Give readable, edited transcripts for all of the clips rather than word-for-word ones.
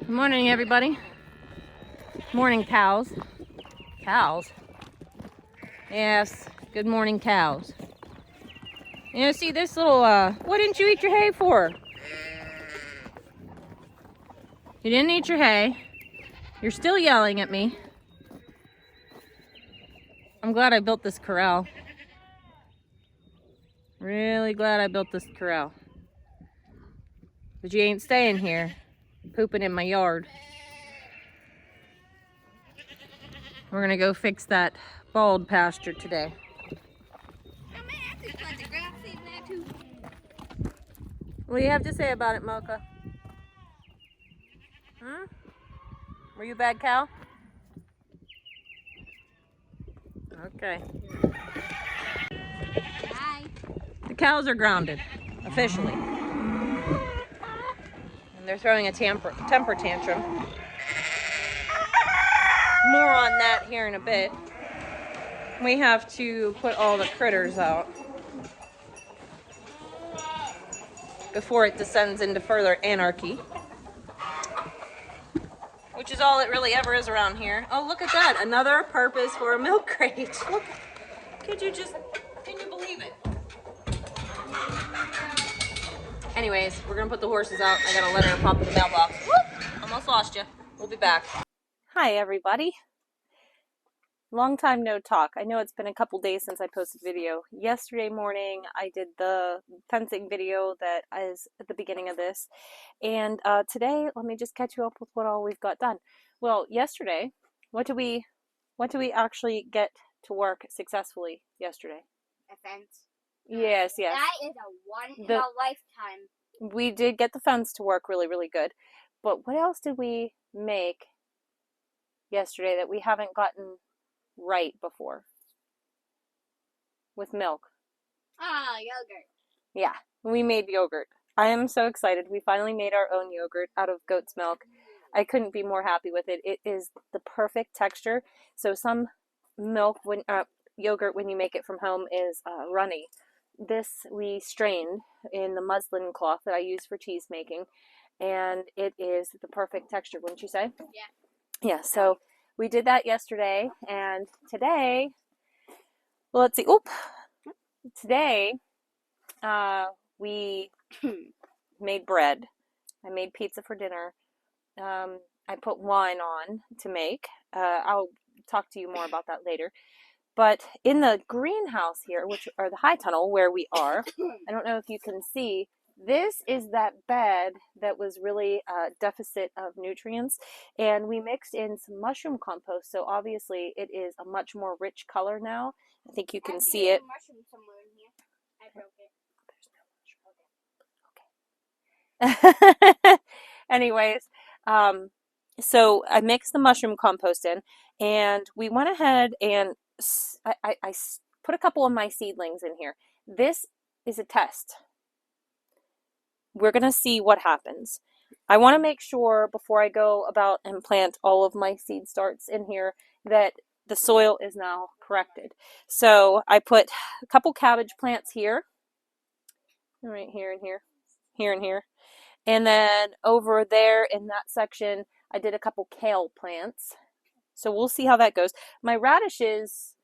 Good morning, everybody. Morning, cows. Cows? Yes, good morning, cows. You know, see this little, what didn't you eat your hay for? You didn't eat your hay. You're still yelling at me. I'm glad I built this corral. Really glad I built this corral. But you ain't staying here, pooping in my yard. We're gonna go fix that bald pasture today. What do you have to say about it, Mocha? Were you a bad cow? Okay. Hi. The cows are grounded, officially. And they're throwing a temper tantrum. More on that here in a bit. We have to put all the critters out before it descends into further anarchy. Which is all it really ever is around here. Oh, look at that. Another purpose for a milk crate. Look. Can you believe it? Anyways, we're gonna put the horses out. I got a letter to pop in the mailbox. Whoop! Almost lost you. We'll be back. Hi, everybody. Long time no talk. I know it's been a couple days since I posted a video. Yesterday morning, I did the fencing video that is at the beginning of this. And today, let me just catch you up with what all we've got done. Well, yesterday, what did we actually get to work successfully yesterday? A fence. Yes. That is a one in a lifetime. We did get the fence to work really, really good. But what else did we make yesterday that we haven't gotten right before? With milk. Yogurt. Yeah, we made yogurt. I am so excited. We finally made our own yogurt out of goat's milk. I couldn't be more happy with it. It is the perfect texture. So some yogurt when you make it from home is runny. This we strained in the muslin cloth that I use for cheese making, and it is the perfect texture, wouldn't you say? Yeah. Yeah, so we did that yesterday, and today, well, let's see. Today, we made bread. I made pizza for dinner. I put wine on to make. I'll talk to you more about that later. But in the greenhouse here, which are the high tunnel where we are, I don't know if you can see, this is that bed that was really a deficit of nutrients, and we mixed in some mushroom compost, so obviously it is a much more rich color now. I think you can see it. Mushroom somewhere in here. I broke it. Anyways, so I mixed the mushroom compost in, and we went ahead and I put a couple of my seedlings in here. This is a test. We're going to see what happens. I want to make sure before I go about and plant all of my seed starts in here that the soil is now corrected. So I put a couple cabbage plants here, right here and here, here and here. And then over there in that section, I did a couple kale plants. So we'll see how that goes. My radishes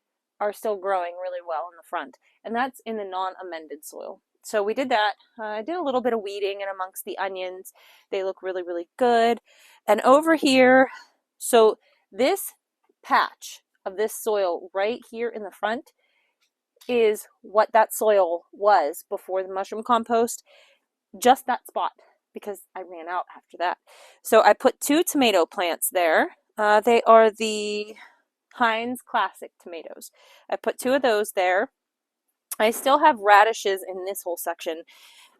are still growing really well in the front, and that's in the non-amended soil. So we did that. I did a little bit of weeding in amongst the onions. They look really, really good. And over here, so this patch of this soil right here in the front is what that soil was before the mushroom compost. Just that spot, because I ran out after that. So I put 2 tomato plants there. They are the Heinz Classic tomatoes. I put 2 of those there. I still have radishes in this whole section.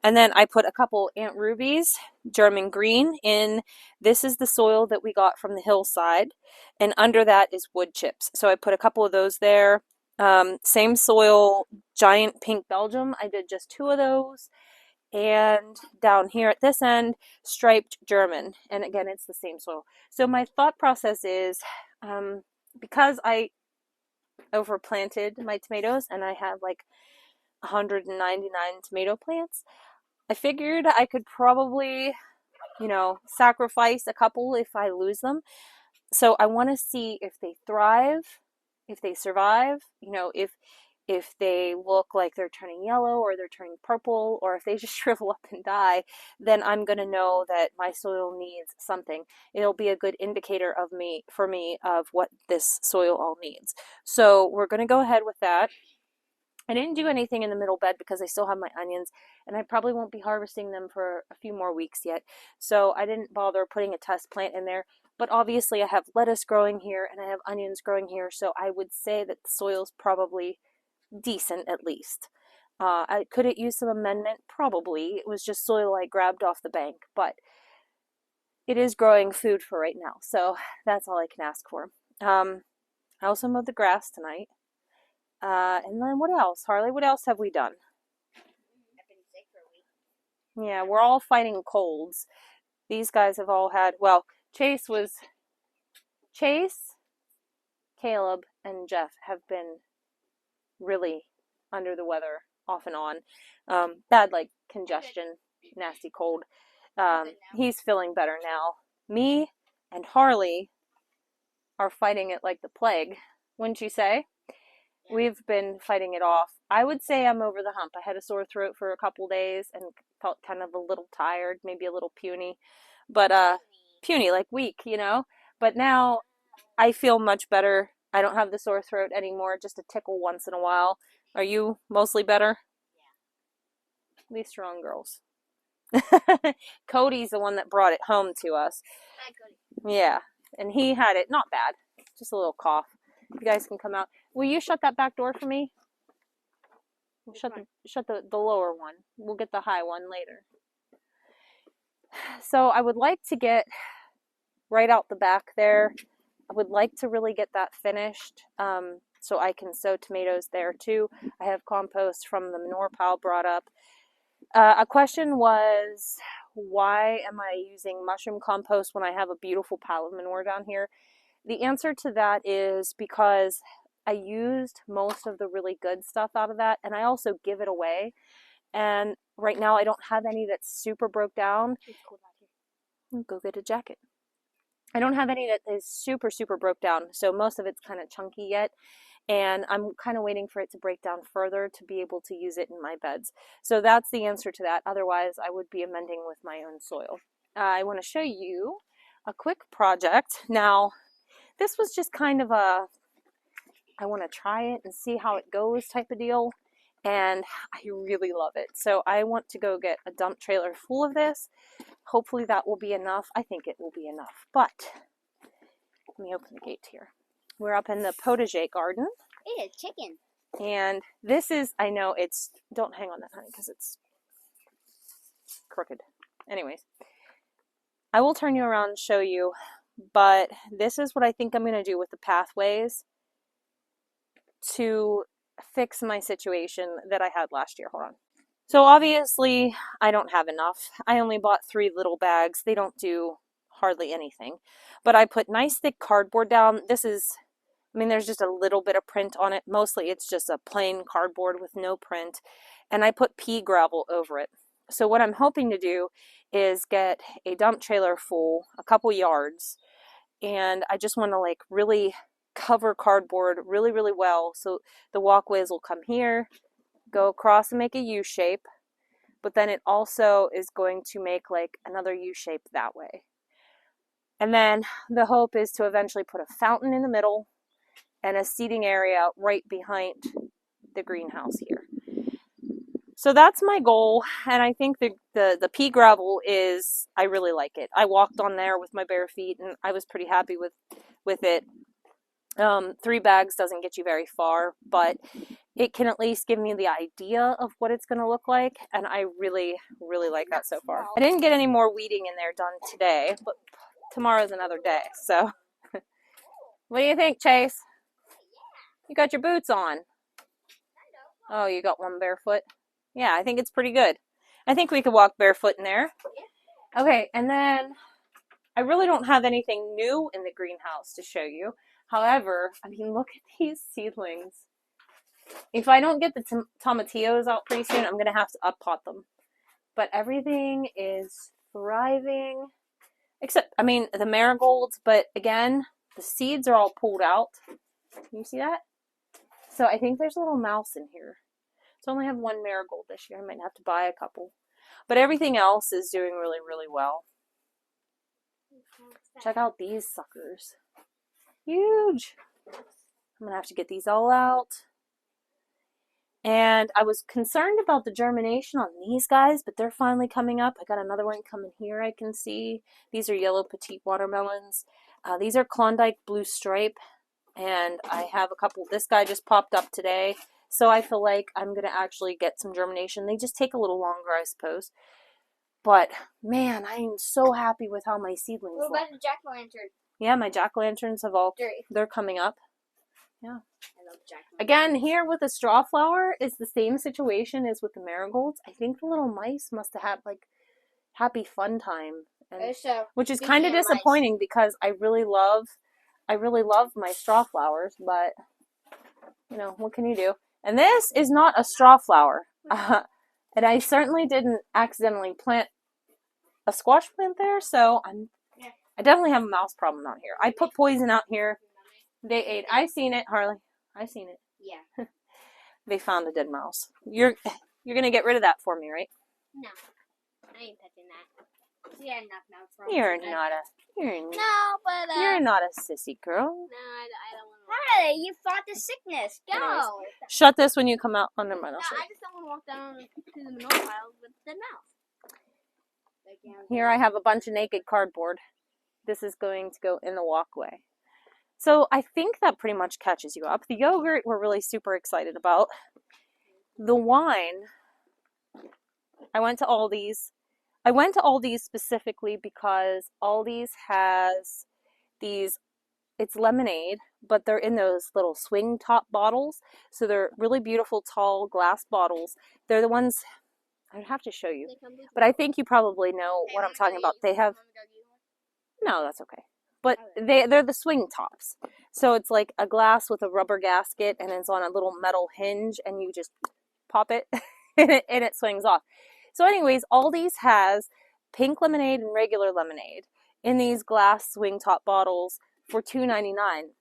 And then I put a couple Aunt Ruby's German green in. This is the soil that we got from the hillside. And under that is wood chips. So I put a couple of those there. Same soil, giant pink Belgium. I did just 2 of those. And down here at this end, striped German. And again, it's the same soil. So my thought process is, because I overplanted my tomatoes and I have like 199 tomato plants, I figured I could probably you know, sacrifice a couple if I lose them. So I want to see if they thrive, if they survive, you know, if they look like they're turning yellow or they're turning purple, or if they just shrivel up and die, then I'm going to know that my soil needs something. It'll be a good indicator for me of what this soil all needs. So we're going to go ahead with that. I didn't do anything in the middle bed because I still have my onions, and I probably won't be harvesting them for a few more weeks yet. So I didn't bother putting a test plant in there. But obviously I have lettuce growing here and I have onions growing here, so I would say that the soil's probably decent at least. Could it use some amendment? Probably. It was just soil I grabbed off the bank, but it is growing food for right now, so that's all I can ask for. I also mowed the grass tonight. And then what else, Harley? What else have we done? I've been sick for a week. Yeah, we're all fighting colds. These guys have all had, well, Chase, Caleb, and Jeff have been really under the weather off and on. Bad, like, congestion, nasty cold. He's feeling better now. Me and Harley are fighting it like the plague, wouldn't you say? Yeah. We've been fighting it off. I would say I'm over the hump. I had a sore throat for a couple days and felt kind of a little tired, maybe a little puny. But puny, like weak, you know? But now I feel much better. I don't have the sore throat anymore, just a tickle once in a while. Are you mostly better? Yeah. These strong girls. Cody's the one that brought it home to us. Hi, Cody. Yeah, and he had it not bad, just a little cough. You guys can come out. Will you shut that back door for me? Shut the lower one. We'll get the high one later. So I would like to get right out the back there. I would like to really get that finished so I can sow tomatoes there too. I have compost from the manure pile brought up. A question was, why am I using mushroom compost when I have a beautiful pile of manure down here? The answer to that is because I used most of the really good stuff out of that, and I also give it away. And right now I don't have any that's super broke down. It's cold out here. Go get a jacket. I don't have any that is super, super broke down, so most of it's kind of chunky yet. And I'm kind of waiting for it to break down further to be able to use it in my beds. So that's the answer to that. Otherwise, I would be amending with my own soil. I want to show you a quick project. Now, this was just kind of a, I want to try it and see how it goes type of deal. And I really love it. So I want to go get a dump trailer full of this. Hopefully that will be enough. I think it will be enough. But let me open the gate here. We're up in the potager garden. Hey, a chicken. And this is, I know it's, don't hang on that, honey, because it's crooked. Anyways, I will turn you around and show you, but this is what I think I'm going to do with the pathways to fix my situation that I had last year. Hold on. So obviously, I don't have enough. I only bought 3 little bags. They don't do hardly anything. But I put nice thick cardboard down. This is, I mean, there's just a little bit of print on it. Mostly it's just a plain cardboard with no print. And I put pea gravel over it. So what I'm hoping to do is get a dump trailer full, a couple yards. And I just want to like really cover cardboard really, really well. So the walkways will come here, go across and make a U shape. But then it also is going to make like another U shape that way. And then the hope is to eventually put a fountain in the middle and a seating area right behind the greenhouse here. So that's my goal, and I think the pea gravel is, I really like it. I walked on there with my bare feet, and I was pretty happy with it. 3 bags doesn't get you very far, but it can at least give me the idea of what it's going to look like, and I really, really like that so far. I didn't get any more weeding in there done today, but tomorrow's another day, so. What do you think, Chase? You got your boots on. Oh, you got one barefoot? Yeah, I think it's pretty good. I think we could walk barefoot in there. Okay, and then I really don't have anything new in the greenhouse to show you. However, I mean, look at these seedlings. If I don't get the tomatillos out pretty soon, I'm going to have to up pot them. But everything is thriving. Except, I mean, the marigolds, but again, the seeds are all pulled out. Can you see that? So I think there's a little mouse in here. So I only have one marigold this year. I might have to buy a couple. But everything else is doing really, really well. Check out these suckers. Huge. I'm going to have to get these all out. And I was concerned about the germination on these guys, but they're finally coming up. I got another one coming here I can see. These are yellow petite watermelons. These are Klondike Blue Stripe. And I have a couple. This guy just popped up today. So I feel like I'm going to actually get some germination. They just take a little longer, I suppose. But, man, I am so happy with how my seedlings look. What about the jack-o'-lantern? Yeah, my jack-o'-lanterns have all, they're coming up. Yeah. I love jack-o'-lantern. Again, here with the straw flower, it's the same situation as with the marigolds. I think the little mice must have had, like, happy fun time. And, which is kind of disappointing because I really love my straw flowers, but, you know, what can you do? And this is not a straw flower. And I certainly didn't accidentally plant a squash plant there, so I definitely have a mouse problem out here. I put poison out here. They ate. I seen it, Harley. I seen it. Yeah. They found a dead mouse. You're gonna get rid of that for me, right? No, I ain't touching that. She had enough mouse problems. You're not a sissy girl. No, I don't want to. Hey, you fought the sickness. Go. Anyways, shut this when you come out under my nose. No, I just don't want to walk down to the manure pile with the mouse. Here I have a bunch of naked cardboard. This is going to go in the walkway. So I think that pretty much catches you up. The yogurt we're really super excited about. The wine, I went to Aldi's. I went to Aldi's specifically because Aldi's has these, it's lemonade, but they're in those little swing top bottles. So they're really beautiful, tall glass bottles. They're the ones, I'd have to show you, but I think you probably know what I'm talking about. They have, no, that's okay. But they're the swing tops. So it's like a glass with a rubber gasket and it's on a little metal hinge and you just pop it and it swings off. So anyways, Aldi's has pink lemonade and regular lemonade in these glass swing top bottles for $2.99.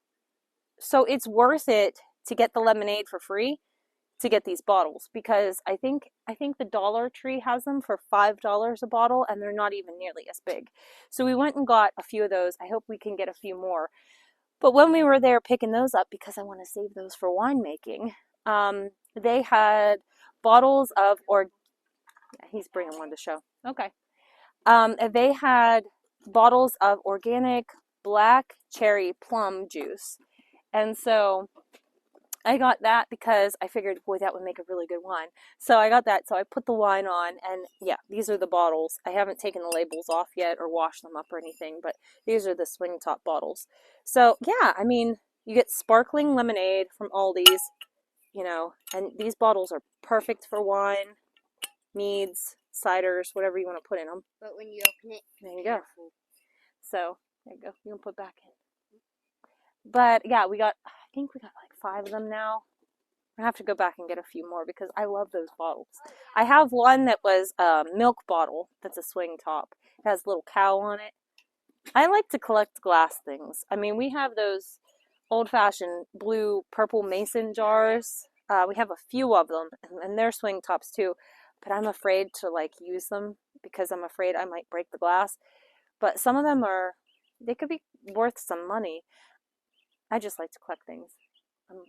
So it's worth it to get the lemonade for free to get these bottles because I think the Dollar Tree has them for $5 a bottle and they're not even nearly as big. So we went and got a few of those. I hope we can get a few more. But when we were there picking those up, because I want to save those for winemaking, they had bottles of, he's bringing one to show. Okay. They had bottles of organic black cherry plum juice. And so I got that because I figured, boy, that would make a really good wine. So I got that. So I put the wine on and yeah, these are the bottles. I haven't taken the labels off yet or washed them up or anything, but these are the swing top bottles. So yeah, I mean, you get sparkling lemonade from Aldi's, you know, and these bottles are perfect for wine, meads, ciders, whatever you want to put in them. But when you open it, there you go. So there you go. You can put back in. But yeah, I think we got like 5 of them now. I have to go back and get a few more because I love those bottles. I have one that was a milk bottle that's a swing top. It has a little cow on it. I like to collect glass things. I mean, we have those old-fashioned blue purple mason jars. We have a few of them, and they're swing tops too. But I'm afraid to like use them because I'm afraid I might break the glass. But some of them they could be worth some money. I just like to collect things. I'm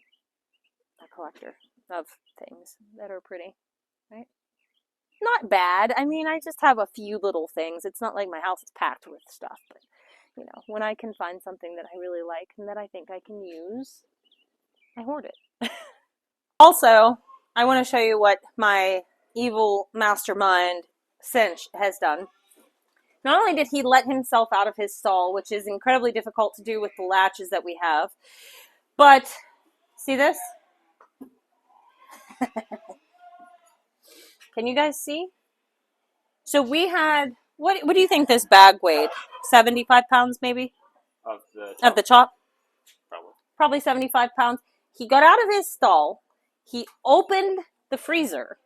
a collector of things that are pretty, right? Not bad. I mean, I just have a few little things. It's not like my house is packed with stuff, but you know, when I can find something that I really like and that I think I can use, I hoard it. Also, I want to show you what my evil mastermind Cinch has done. Not only did he let himself out of his stall, which is incredibly difficult to do with the latches that we have, but see this? Can you guys see? So we had, what do you think this bag weighed? 75 pounds maybe? Of the chop? Probably 75 pounds. He got out of his stall. He opened the freezer.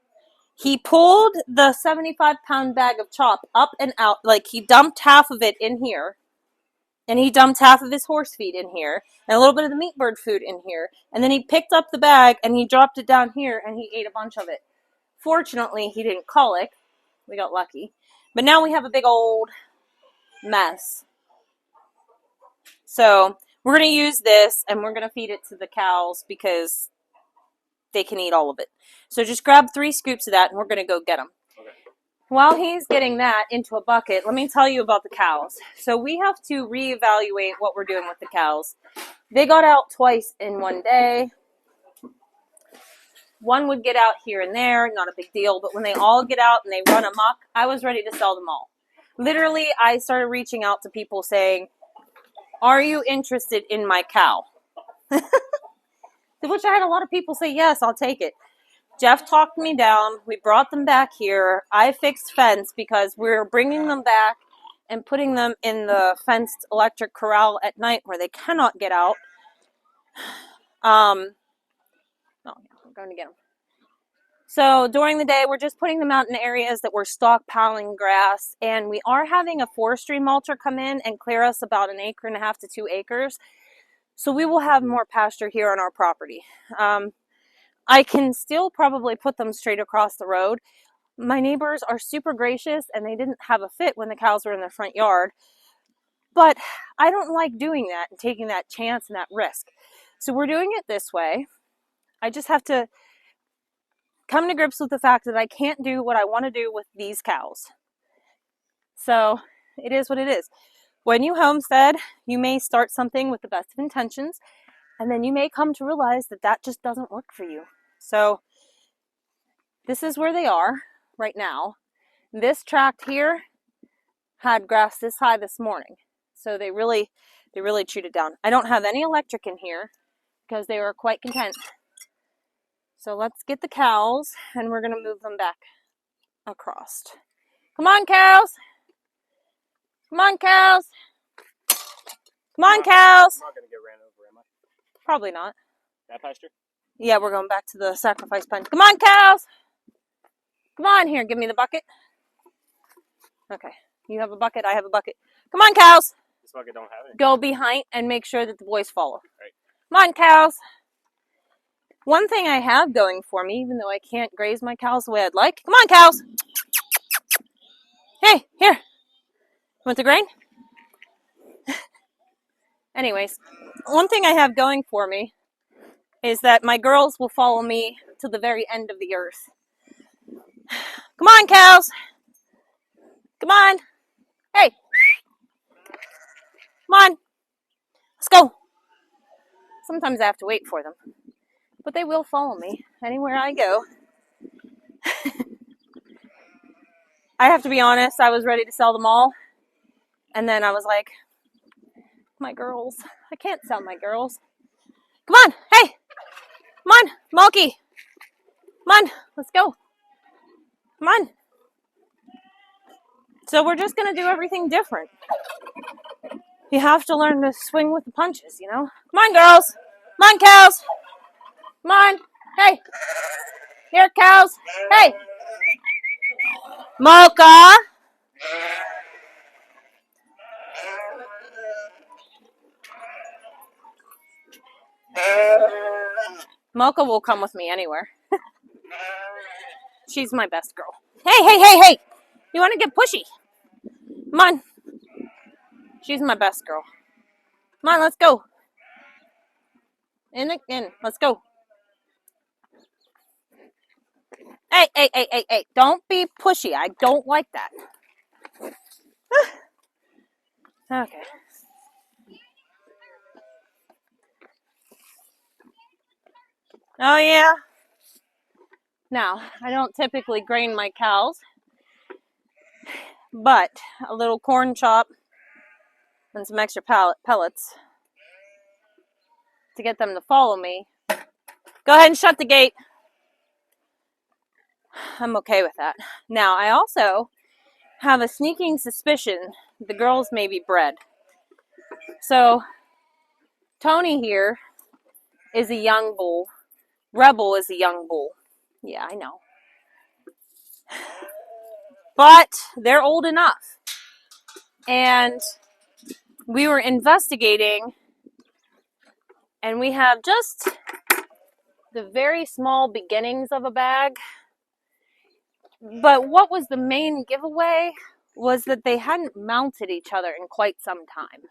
He pulled the 75-pound bag of chop up and out, like he dumped half of it in here, and he dumped half of his horse feed in here, and a little bit of the meat bird food in here, and then he picked up the bag and he dropped it down here and he ate a bunch of it. Fortunately, he didn't colic. We got lucky. But now we have a big old mess. So we're going to use this and we're going to feed it to the cows because they can eat all of it. So just grab 3 scoops of that and we're going to go get them. Okay. While he's getting that into a bucket, let me tell you about the cows. So we have to reevaluate what we're doing with the cows. They got out twice in one day. One would get out here and there, not a big deal, but when they all get out and they run amok, I was ready to sell them all. Literally, I started reaching out to people saying, are you interested in my cow? To which I had a lot of people say, yes, I'll take it. Jeff talked me down. We brought them back here. I fixed fence because we're bringing them back and putting them in the fenced electric corral at night where they cannot get out. No, I'm going to get them. So during the day, we're just putting them out in areas that we're stockpiling grass, and we are having a forestry mulcher come in and clear us about 1.5 acres to 2 acres. So we will have more pasture here on our property. I can still probably put them straight across the road. My neighbors are super gracious and they didn't have a fit when the cows were in their front yard. But I don't like doing that and taking that chance and that risk. So we're doing it this way. I just have to come to grips with the fact that I can't do what I want to do with these cows. So it is what it is. When you homestead, you may start something with the best of intentions, and then you may come to realize that that just doesn't work for you. So this is where they are right now. This tract here had grass this high this morning. So they really chewed it down. I don't have any electric in here because they were quite content. So let's get the cows and we're going to move them back across. Come on, cows. Come on, cows. Come on, cows. I'm not going to get ran over, am I? Probably not. That pasture? Yeah, we're going back to the sacrifice pen. Come on, cows. Come on here. Give me the bucket. Okay. You have a bucket. I have a bucket. Come on, cows. This bucket don't have it. Go behind and make sure that the boys follow. Right. Come on, cows. One thing I have going for me, even though I can't graze my cows the way I'd like. Come on, cows. Hey, here. Want the grain? Anyways, one thing I have going for me is that my girls will follow me to the very end of the earth. Come on, cows. Come on. Hey. Come on. Let's go. Sometimes I have to wait for them, but they will follow me anywhere I go. I have to be honest, I was ready to sell them all. And then I was like, my girls. I can't sell my girls. Come on. Hey. Come on. Mulkey. Come on. Let's go. Come on. So we're just going to do everything different. You have to learn to swing with the punches, you know? Come on, girls. Come on, cows. Come on. Hey. Here, cows. Hey. Mocha. Mocha will come with me anywhere. She's my best girl. Hey, hey, hey, hey. You want to get pushy? Come on. She's my best girl. Come on, let's go. In. Let's go. Hey, hey, hey, hey, hey. Don't be pushy. I don't like that. Okay. Oh, yeah. Now, I don't typically grain my cows, but a little corn chop and some extra pellets to get them to follow me. Go ahead and shut the gate. I'm okay with that. Now, I also have a sneaking suspicion the girls may be bred. So, Tony here is a young bull. Rebel is a young bull. Yeah, I know. But they're old enough. And we were investigating, and we have just the very small beginnings of a bag. But what was the main giveaway was that they hadn't mounted each other in quite some time.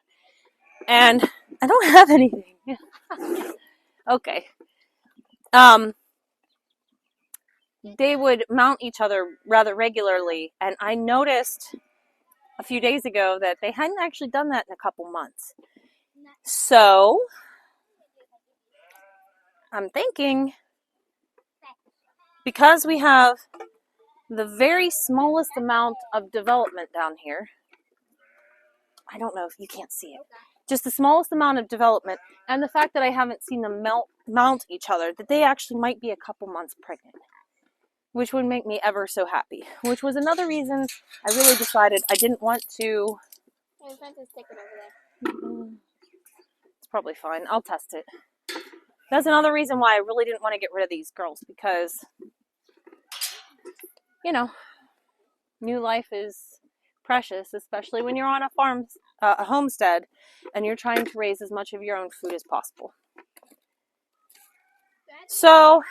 And I don't have anything. Okay. They would mount each other rather regularly, and I noticed a few days ago that they hadn't actually done that in a couple months. So I'm thinking, because we have the very smallest amount of development down here, I don't know if you can't see it, just the smallest amount of development, and the fact that I haven't seen them mount each other, that they actually might be a couple months pregnant, which would make me ever so happy, which was another reason I really decided I didn't want to. It's probably fine. I'll test it. That's another reason why I really didn't want to get rid of these girls, because, you know, new life is precious, especially when you're on a farm, a homestead, and you're trying to raise as much of your own food as possible. So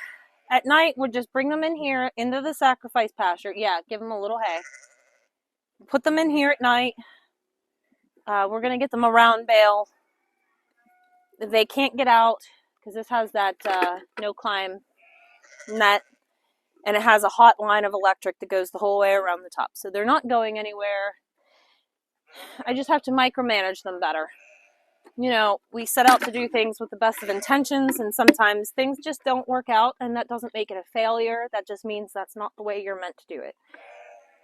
at night, we'll just bring them in here into the sacrifice pasture. Yeah, give them a little hay. Put them in here at night. We're going to get them a round bale. They can't get out because this has that no climb net, and it has a hot line of electric that goes the whole way around the top. So they're not going anywhere. I just have to micromanage them better. You know, we set out to do things with the best of intentions, and sometimes things just don't work out, and that doesn't make it a failure. That just means that's not the way you're meant to do it.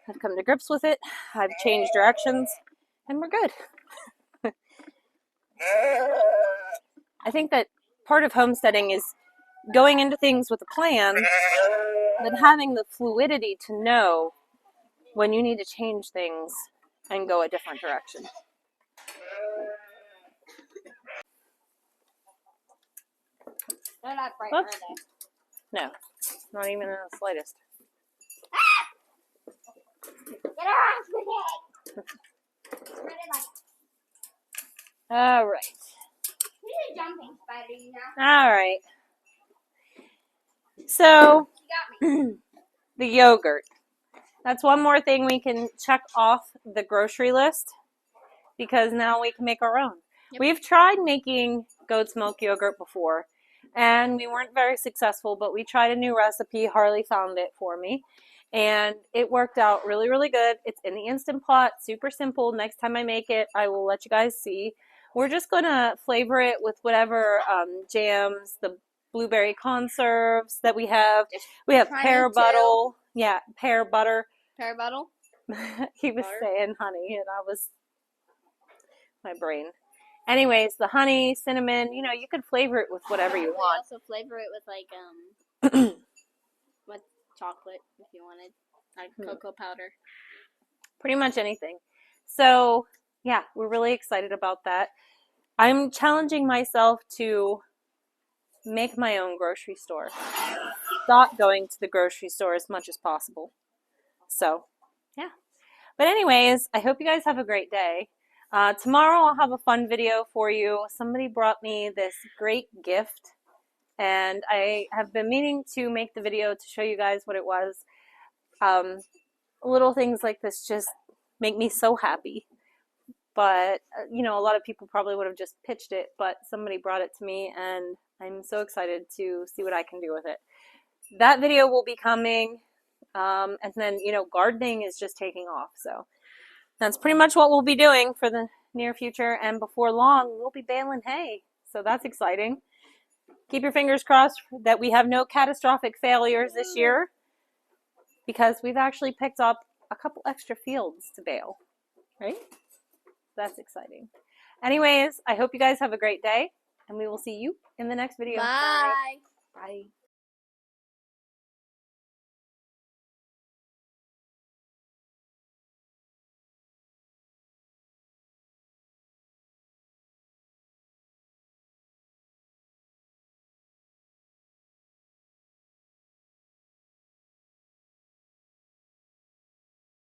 I've come to grips with it. I've changed directions, and we're good. I think that part of homesteading is going into things with a plan, but having the fluidity to know when you need to change things and go a different direction. They're not bright, are they? No, not even in the slightest. Get her off the head! All right. He's a jumping spider, you know? All right. So, the yogurt. That's one more thing we can check off the grocery list, because now we can make our own. Yep. We've tried making goat's milk yogurt before, and we weren't very successful, but we tried a new recipe. Harley found it for me, and it worked out really, really good. It's in the Instant Pot, super simple. Next time I make it, I will let you guys see. We're just going to flavor it with whatever jams, the blueberry conserves that we have. We have pear butter. Yeah, pear butter. Pear butter? He was saying honey, and I was, my brain. Anyways, the honey, cinnamon, you know, you could flavor it with whatever you want. Also flavor it with like with chocolate if you wanted, like cocoa powder. Pretty much anything. So yeah, we're really excited about that. I'm challenging myself to make my own grocery store. Stop going to the grocery store as much as possible. So yeah. But anyways, I hope you guys have a great day. Tomorrow I'll have a fun video for you. Somebody brought me this great gift, and I have been meaning to make the video to show you guys what it was. Little things like this just make me so happy. But, you know, a lot of people probably would have just pitched it, but somebody brought it to me, and I'm so excited to see what I can do with it. That video will be coming, and then, you know, gardening is just taking off, so that's pretty much what we'll be doing for the near future, and before long, we'll be baling hay, so that's exciting. Keep your fingers crossed that we have no catastrophic failures this year, because we've actually picked up a couple extra fields to bale, right? That's exciting. Anyways, I hope you guys have a great day, and we will see you in the next video. Bye. Bye.